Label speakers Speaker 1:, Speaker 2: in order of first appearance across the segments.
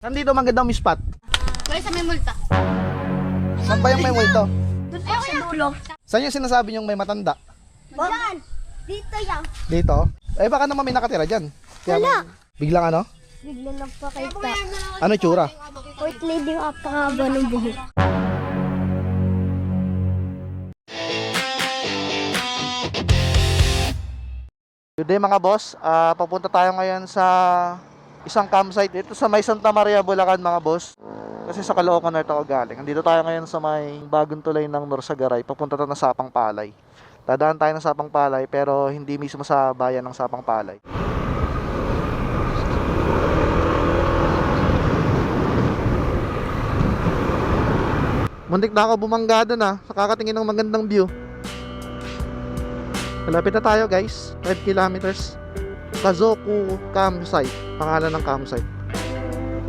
Speaker 1: Nandito magandang spot.
Speaker 2: Wala sa may multa.
Speaker 1: Saan ba yung may multo?
Speaker 2: Doon po sa dulo.
Speaker 1: Saan yung sinasabi niyong may matanda?
Speaker 2: Diyan. Dito yan.
Speaker 1: Dito? Eh baka naman may nakatira dyan.
Speaker 2: Wala.
Speaker 1: Biglang ano?
Speaker 2: Bigla nagpakita.
Speaker 1: Ano tsura?
Speaker 2: White lady yung apakaba ng buhok.
Speaker 1: Good day mga boss. Papunta tayo ngayon sa isang campsite dito sa may Santa Maria, Bulacan mga boss. Kasi sa Caloocan North ako galing. Nandito tayo ngayon sa may bagong tulay ng Norsagaray. Papunta tayo na Sapang Palay. Dadaan tayo ng Sapang Palay pero hindi mismo sa bayan ng Sapang Palay. Muntik na ako bumangga doon sa kakatingin ng magandang view. Malapit na tayo guys, 5 kilometers. Kazoku Campsite, pangalan ng campsite.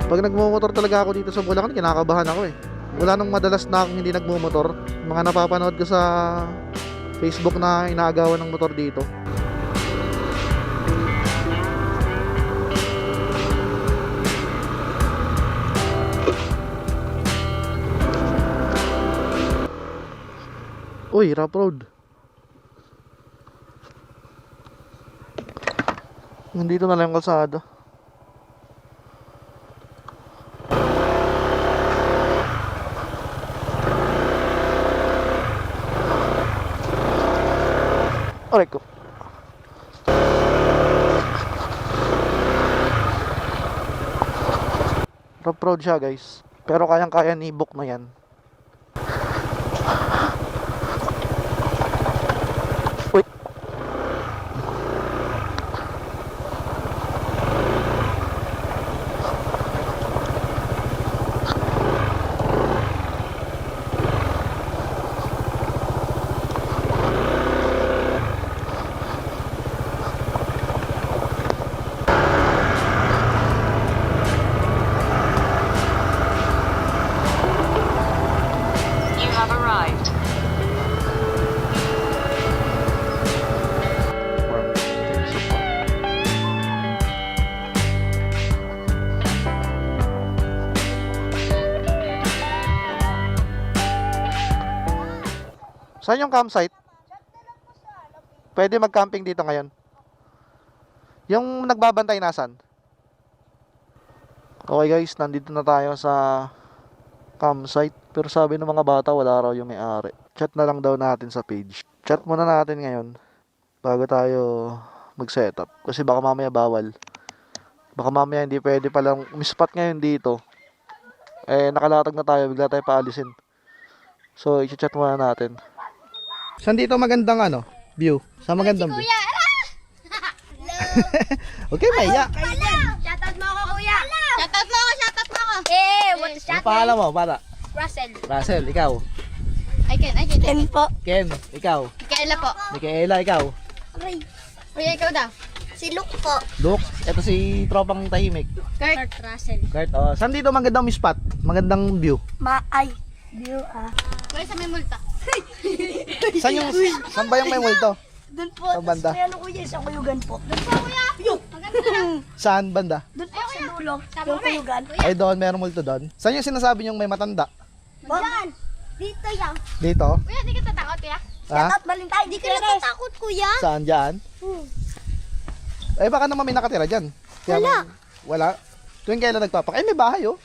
Speaker 1: Pag nagmumotor talaga ako dito sa Bulacan, kinakabahan ako eh. Wala nung madalas na akong hindi nagmumotor. Mga napapanood ko sa Facebook na inaagawan ng motor dito. Uy, rough road. Nandito na lang yung kalsada. Aray ko. Rough road siya guys. Pero kayang-kaya ni book na yan. Uy.
Speaker 3: You have arrived.
Speaker 1: Saan yung campsite? Pwede mag-camping dito ngayon. Yung nagbabantay nasan? Okay guys, nandito na tayo sa campsite. Pero sabi ng mga bata, wala raw yung may-ari. Chat na lang daw natin sa page. Chat muna natin ngayon bago tayo mag-setup. Kasi baka mamaya bawal. Baka mamaya hindi pwede palang umispat ngayon dito. Eh, nakalatag na tayo. Bigla tayo paalisin. So, i-chat muna natin. Saan dito magandang view? Sa magandang view? Okay, maya.
Speaker 2: Shoutout mo ako, kuya. Shoutout mo ako. Eh, what is
Speaker 1: Ano pangalan mo, para?
Speaker 2: Russell.
Speaker 1: Russell, ikaw.
Speaker 2: I can. Ken po.
Speaker 1: Ken, ikaw.
Speaker 2: Micaela po.
Speaker 1: Micaela, ikaw.
Speaker 2: Aray. Kuya, ikaw daw. Si Luke po.
Speaker 1: Luke, ito si tropang tahimik.
Speaker 2: Kurt Russell.
Speaker 1: Kurt, saan dito magandang spot? Magandang view.
Speaker 2: Maay. View Wala sa may multa.
Speaker 1: Saan ba yung may multo?
Speaker 2: Doon po.
Speaker 1: Sa banda.
Speaker 2: May kuya, sa kuyugan po. Doon po, kuya. Maganda.
Speaker 1: Saan banda?
Speaker 2: Doon po sa dulo. Yung kuyugan.
Speaker 1: Ay doon, merong multo doon. Saan yung sinasabi niyong may matanda?
Speaker 2: Diyan. Dito yan.
Speaker 1: Dito?
Speaker 2: Kuya, di ka tatakot, kuya?
Speaker 1: Ha?
Speaker 2: Balintay. Di ka natatakot, kuya.
Speaker 1: Saan dyan? Eh baka naman may nakatira dyan.
Speaker 2: Wala.
Speaker 1: Wala? Tuwing kailan nagpapak? Eh may bahay oh.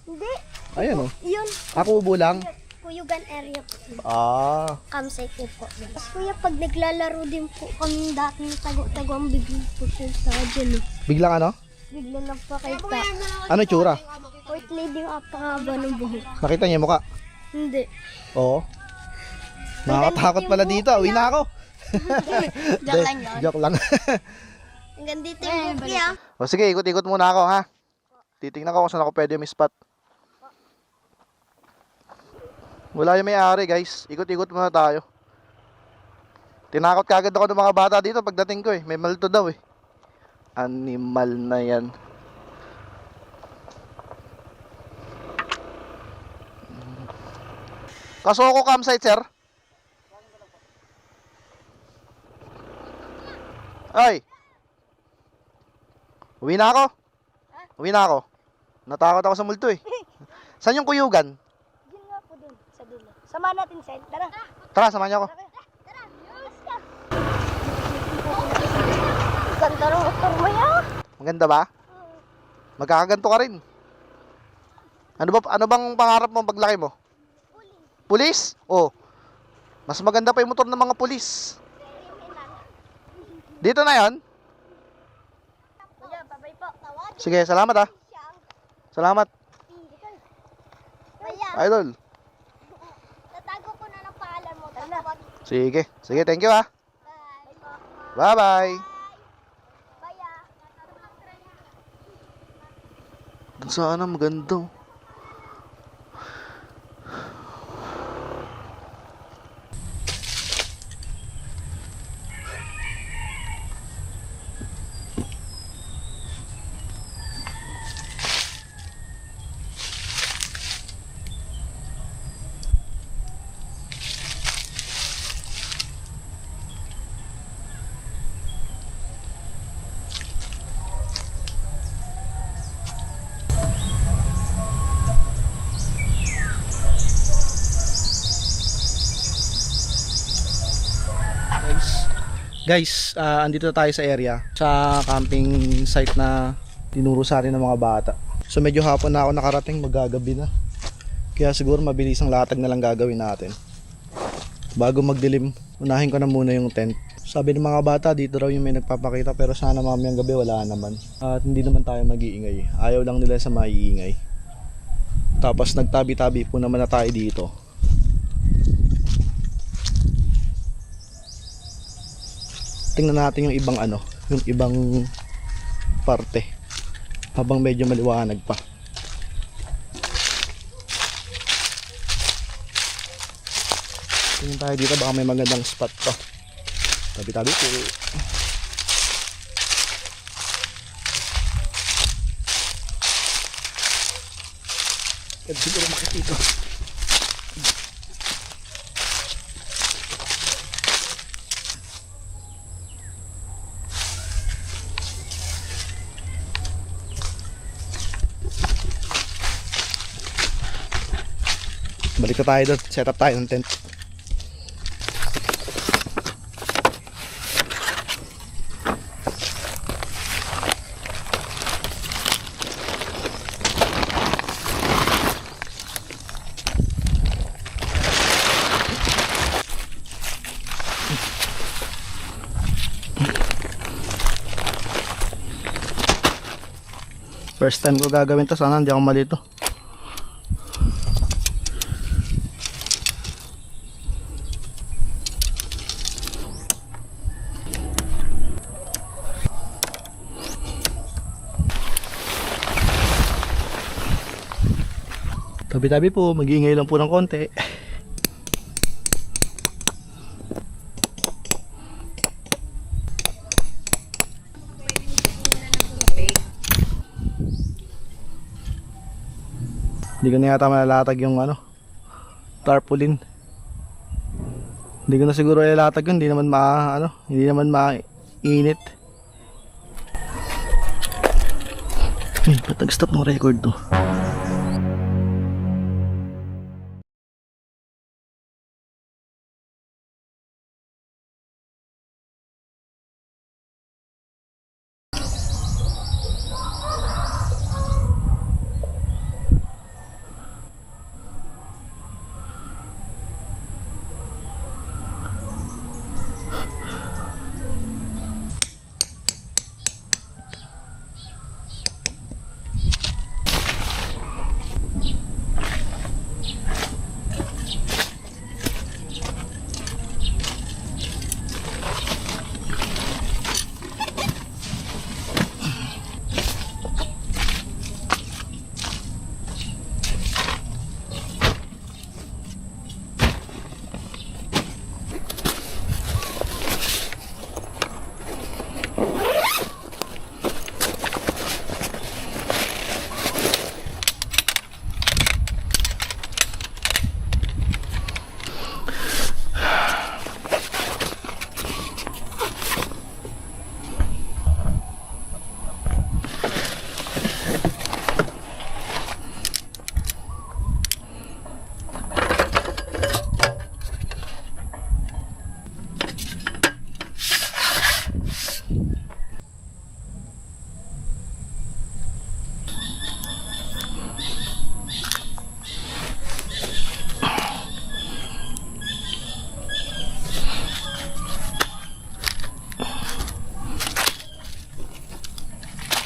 Speaker 2: Hindi.
Speaker 1: Ayun oh.
Speaker 2: Yun.
Speaker 1: Ako ubo lang.
Speaker 2: Kuyugan area po.
Speaker 1: Campsite
Speaker 2: Campsite po. Tapos kuya, pag naglalaro din po kami dating tago-tago ang biglang po siya sa dyan.
Speaker 1: Biglang ano?
Speaker 2: Biglang nagpakita.
Speaker 1: Ano tsura?
Speaker 2: White lady yung apakaba ng buhok.
Speaker 1: Nakita niyo yung mukha?
Speaker 2: Hindi.
Speaker 1: Oo. Nakakatakot pala dito. Uwi na ako.
Speaker 2: Joke lang yun.
Speaker 1: Joke lang.
Speaker 2: Hanggang dito yung buhok niya.
Speaker 1: O sige, ikot-ikot muna ako ha. Titingnan ko kung saan ako pwede may spot. Wala yung may-ari guys. Ikot-ikot muna tayo. Tinakot kagad ako ng mga bata dito pagdating ko eh. May multo daw eh. Animal na yan. Kasoko campsite sir. Ay. Uwi na ako. Uwi na ako. Natakot ako sa multo eh. Saan yung kuyugan?
Speaker 2: Yun nga po dun, sa dulo. Sama natin, Sen. Tara.
Speaker 1: Tara, samahan niyo ako.
Speaker 2: Tara. Ganda ng motor mo yan.
Speaker 1: Maganda ba? Magkakaganto ka rin. Ano bang pangarap mo paglaki mo? Pulis? Oh. Mas maganda pa yung motor ng mga pulis. Dito na 'yon.
Speaker 2: Kuya, babay po. Tawagin
Speaker 1: Sige, salamat ah.
Speaker 2: siya.
Speaker 1: Salamat,
Speaker 2: Kuya,
Speaker 1: idol.
Speaker 2: tatago ko na ng pangalan mo. Tawagin.
Speaker 1: Sige. Sige, thank you ah.
Speaker 2: Bye.
Speaker 1: Bye-bye.
Speaker 2: Bye ah.
Speaker 1: Dun sana maganda. Oh. Guys, andito na tayo sa area, sa camping site na tinuro sa atin ng mga bata. So medyo hapon na ako nakarating, magagabi na. Kaya siguro mabilis ang latag na lang gagawin natin. Bago magdilim, unahin ko na muna yung tent. Sabi ng mga bata, dito raw yung may nagpapakita, pero sana mamayang gabi wala naman. At hindi naman tayo mag-iingay. Ayaw lang nila sa maiingay. Tapos nagtabi-tabi po naman na tayo dito. Tingnan natin yung ibang yung ibang parte habang medyo maliwanag pa. Tingnan tayo dito, baka may magandang spot pa. Tabi-tabi po. Pwede siguro makikita. Balik na tayo doon, set up tayo ng tent. First time ko gagawin to, sana hindi ako malito. Tabi-tabi po, mag-iingay lang po ng konti. Hindi ko na yata malalatag yung tarpaulin. Hindi ko na siguro ilalatag yun, hindi naman hindi naman mainit. Ba't nag-stop ng record to?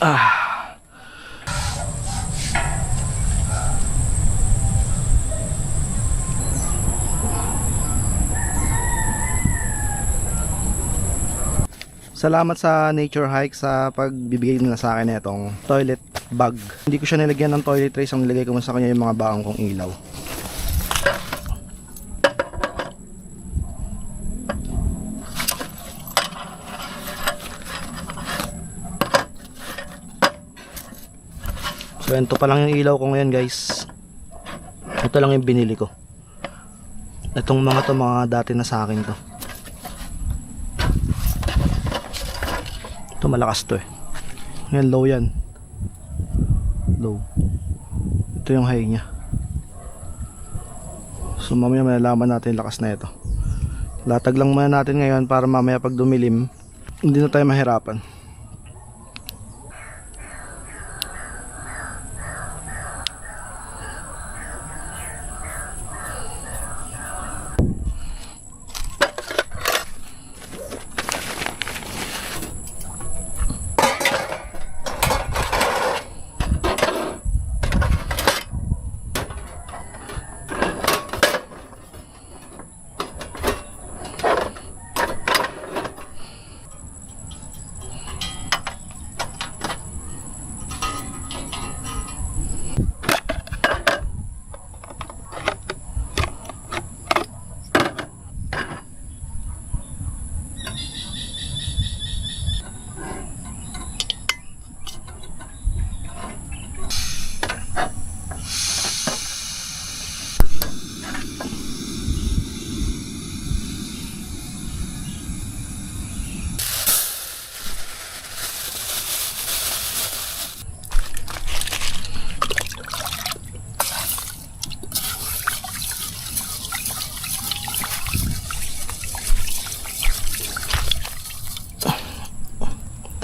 Speaker 1: Salamat sa Nature Hike sa pagbibigay nila sa akin itong toilet bag. Hindi ko siya nilagyan ng toiletries, ang nilagay ko sa kanya yung mga baong kong ilaw. So ito pa lang yung ilaw ko ngayon guys. Ito lang yung binili ko. Itong mga dati na sa akin to. Ito malakas to eh. Ngayon low yan. Low. Ito yung high nya. So mamaya malalaman natin yung lakas na ito. Latag lang muna natin ngayon para mamaya pag dumilim hindi na tayo mahirapan.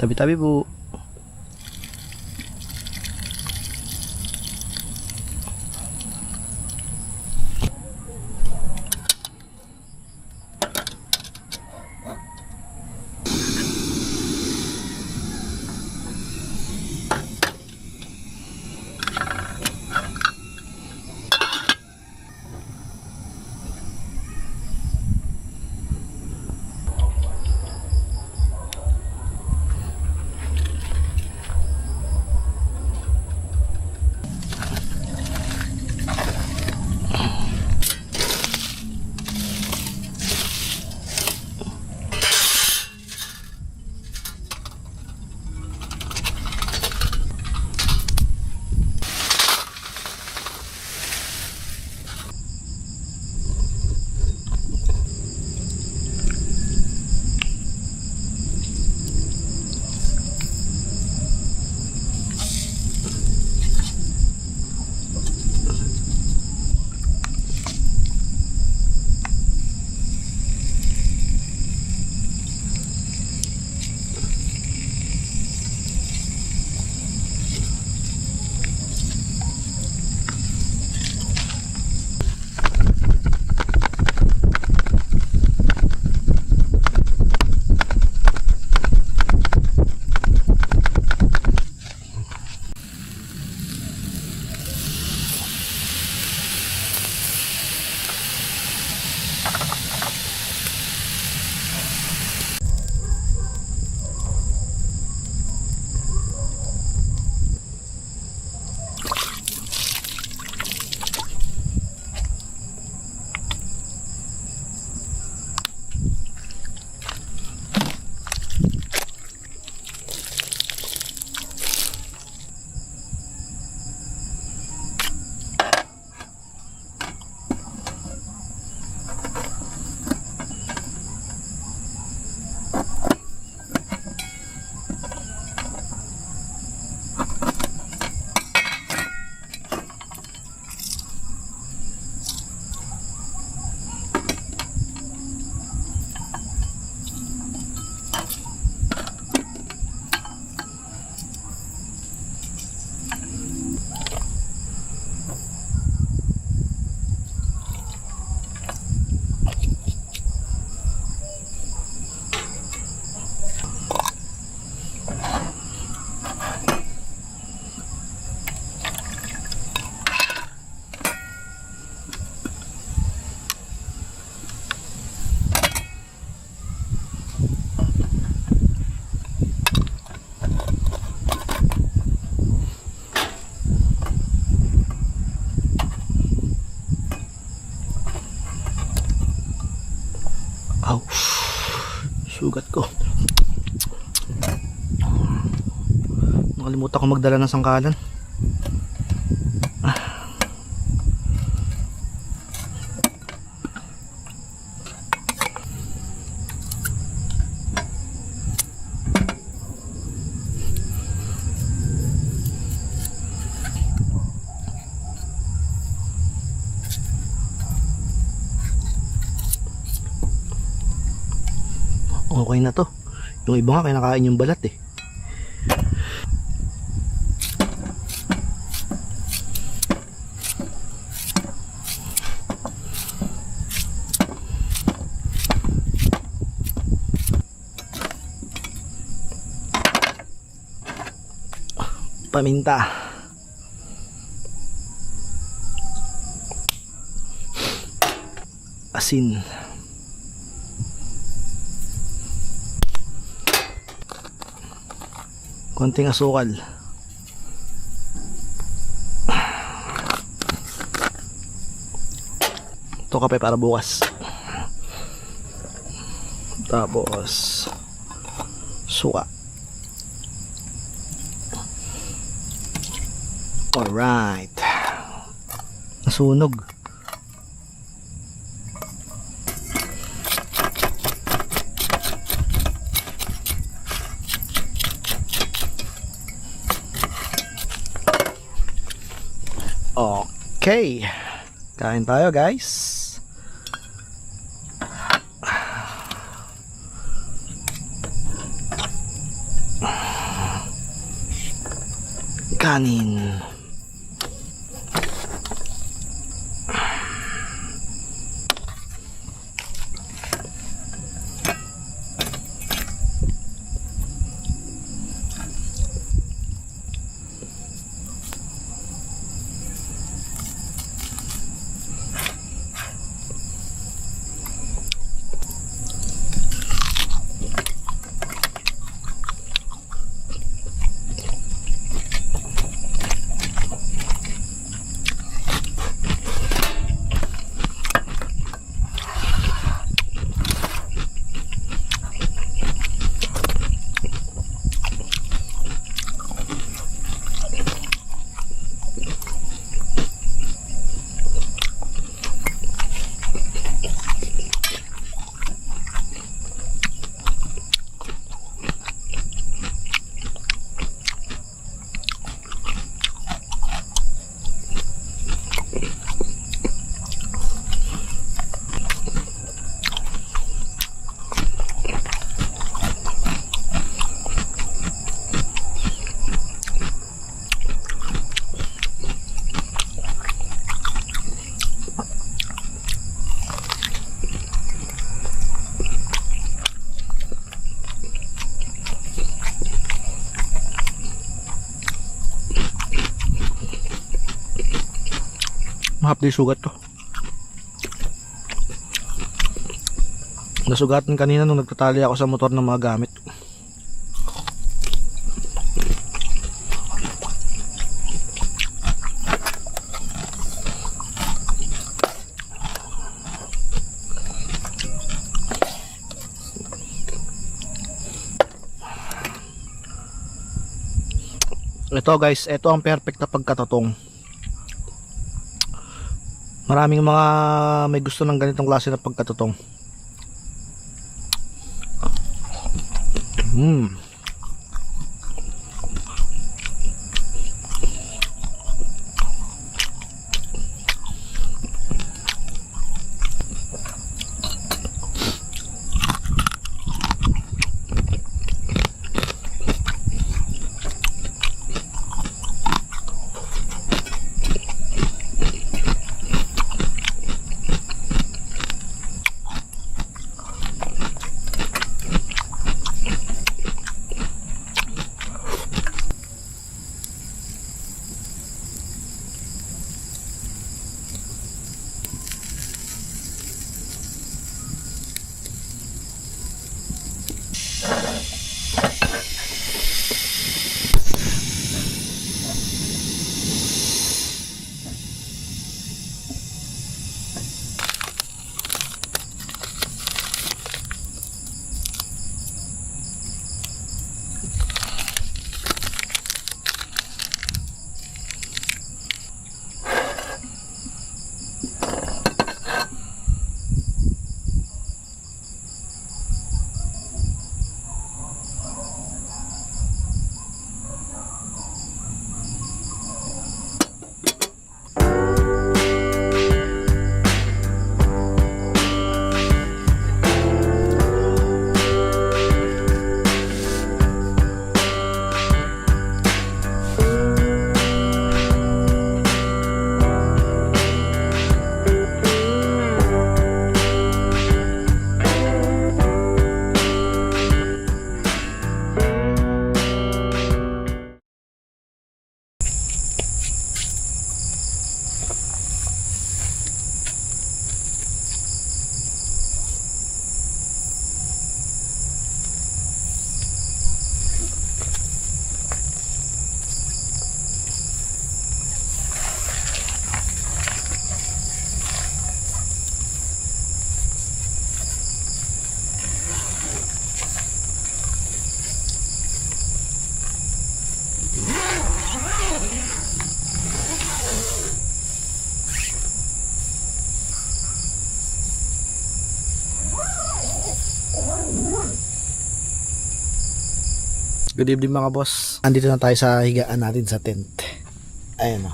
Speaker 1: Tabi-tabi po. sugat ko. Nakalimutan ko magdala ng sangkalan. Okay na to. Yung iba nga kinakain yung balat eh. Paminta. Asin. Konting asukal. Ito kape para bukas. Tapos suka. Alright. Nasunog. Okay. Kain tayo, guys. Kanin. Mahapdi sugat ko. Nasugatan kanina nung nagtatali ako sa motor ng mga gamit. Ito guys, ito ang perfect na pagkatotong. Maraming mga may gusto ng ganitong klase ng pagkatotong. Good evening mga boss. Andito na tayo sa higaan natin sa tent. Ayan o.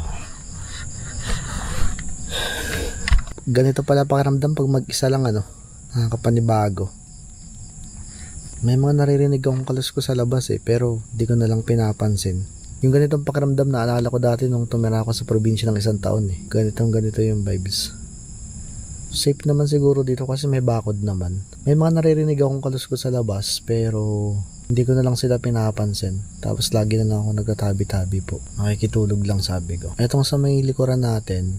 Speaker 1: Ganito pala pakiramdam pag mag-isa lang nakakapanibago. May mga naririnig akong kaluskos sa labas pero di ko na lang pinapansin. Yung ganitong pakiramdam naalala ko dati nung tumira ako sa probinsya ng 1 taon ganito yung vibes. Safe naman siguro dito kasi may bakod naman. May mga naririnig akong kaluskos sa labas pero hindi ko na lang sila pinapansin. Tapos lagi na lang ako nagtatabi-tabi po. Nakikitulog lang sabi ko. Etong sa may likuran natin,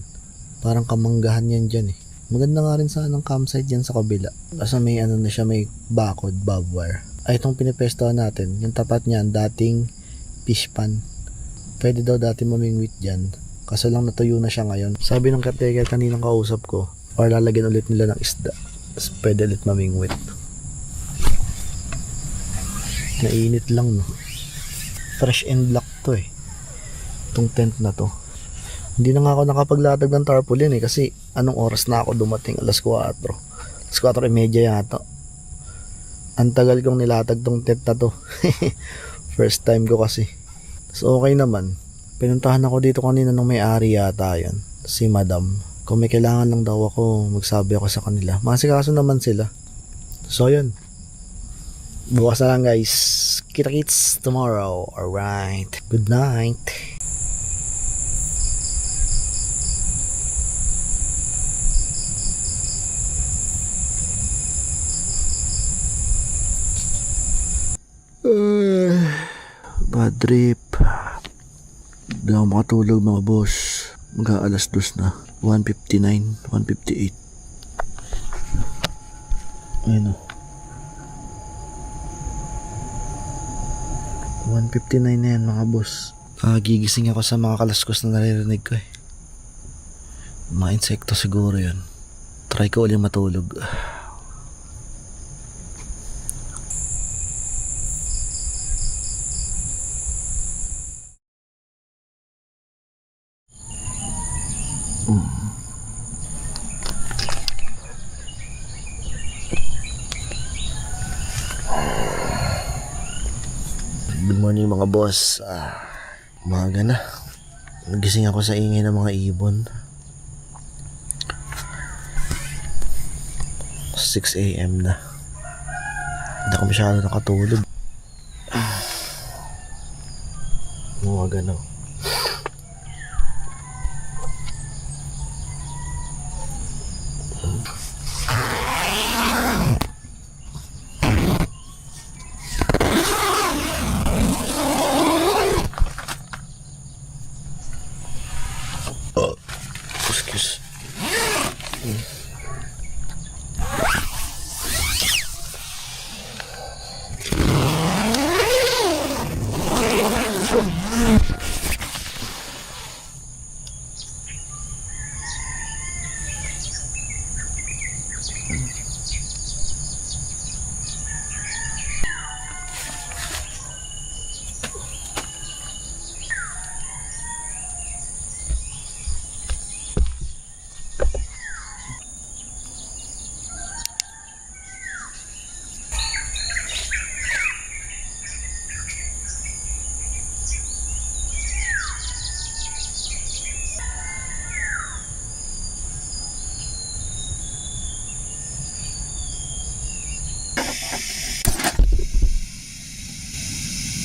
Speaker 1: parang kamanggahan yan dyan Maganda nga rin sana ng campsite dyan sa kabila. Kasi may na siya, may bakod, barbed wire. Ay itong pinipestohan natin, yung tapat niyan, dating fish pan. Pwede daw dati mamingwit dyan. Kaso lang natuyo na siya ngayon. Sabi ng caretaker kaninang kausap ko, or lalagyan ulit nila ng isda. Tapos pwede ulit mamingwit. Nainit lang Fresh and black to itong tent na to. Hindi na nga ako nakapaglatag ng tarpaulin kasi anong oras na ako dumating? Alas 4. Alas 4:30 yata. Ang tagal kong nilatag tong tent na to. First time ko kasi. So okay naman. Pinuntahan ako dito kanina nung may-ari yata yun. Si madam. Kung may kailangan lang daw ako, magsabi ako sa kanila. Masikaso naman sila. So yun. Bukas na lang guys. Kita-kits tomorrow. Alright. Good night. Bad trip. Hindi ako makatulog mga boss. Mag-aalas 2 na. 1:59, 1:58. Ayun 1:59 na yan mga boss. Gigising ako sa mga kalaskos na naririnig ko Mga insekto siguro yun. Try ko ulit matulog. Good morning mga boss. Umaga na. Nagising ako sa ingay ng mga ibon. 6 AM na. Hindi ako masyado nakatulog. Umaga na. Excuse.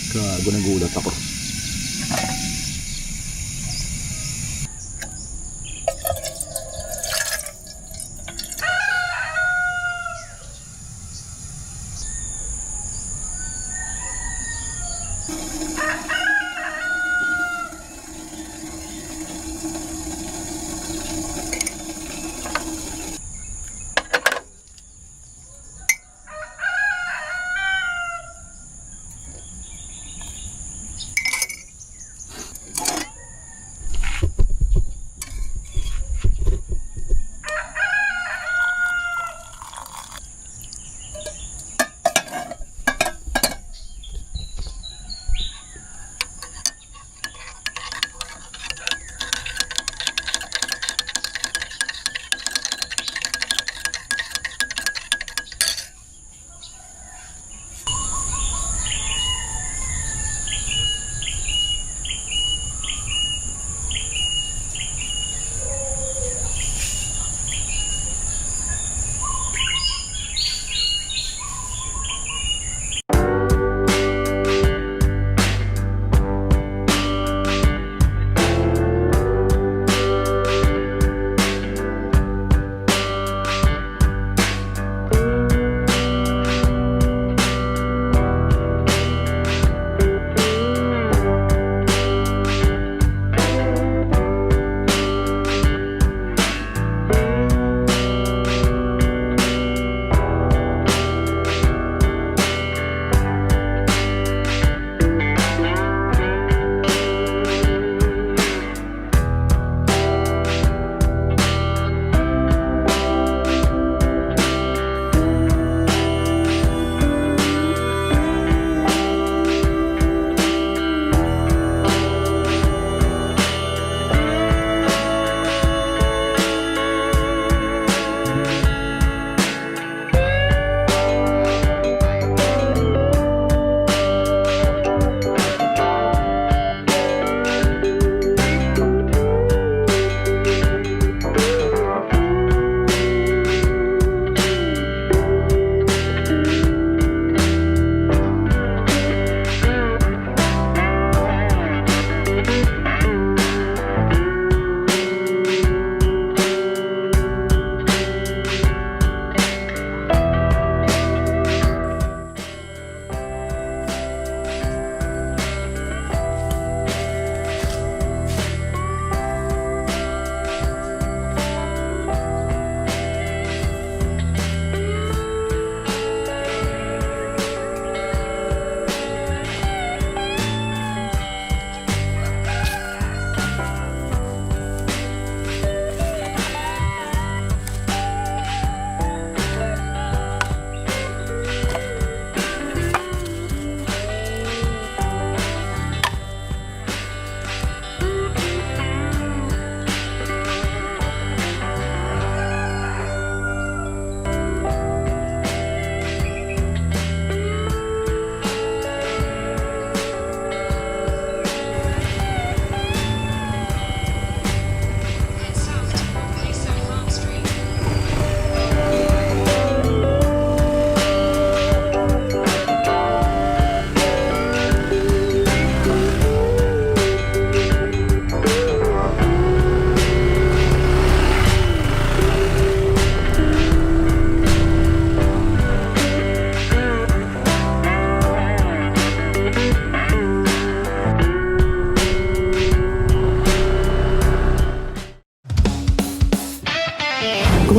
Speaker 1: Gago, nagulat ako.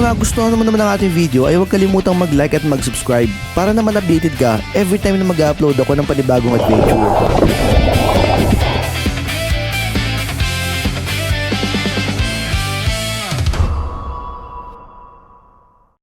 Speaker 4: nagustuhan mo naman ang ating video ay huwag kalimutang mag-like at mag-subscribe para naman updated ka every time na mag-upload ako ng panibagong adventure.